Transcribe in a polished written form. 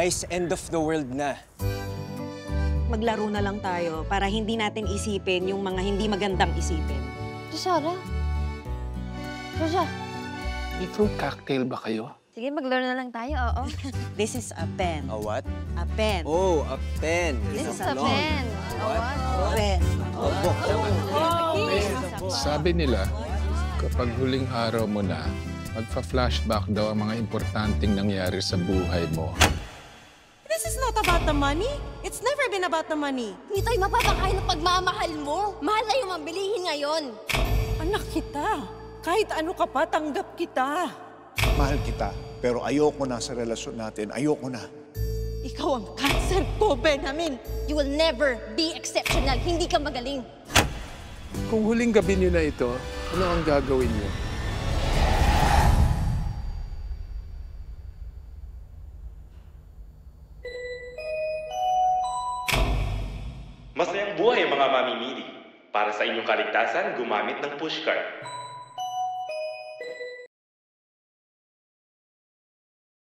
Guys, end of the world na. Maglaro na lang tayo para hindi natin isipin yung mga hindi magandang isipin. Sarah? Rosa? May fruit cocktail ba kayo? Sige, maglaro na lang tayo, oo. This is a pen. A what? A pen. Oh, a pen. This is a long. pen. What? Pen. Oh, book. Sabi nila, kapag huling araw mo na, magfa-flashback daw ang mga importanteng nangyari sa buhay mo. This is not about the money. It's never been about the money. Hindi tayo mapapakain ng pagmamahal mo. Mahal na yung mabilihin ngayon. Anak kita. Kahit ano ka pa, tanggap kita. Mahal kita, pero ayoko na sa relasyon natin. Ayoko na. Ikaw ang cancer ko, Benjamin. You will never be exceptional. Hindi ka magaling. Kung huling gabi niyo na ito, ano ang gagawin niyo? Masayang buhay mga mamimili. Para sa inyong kaligtasan, gumamit ng pushcart.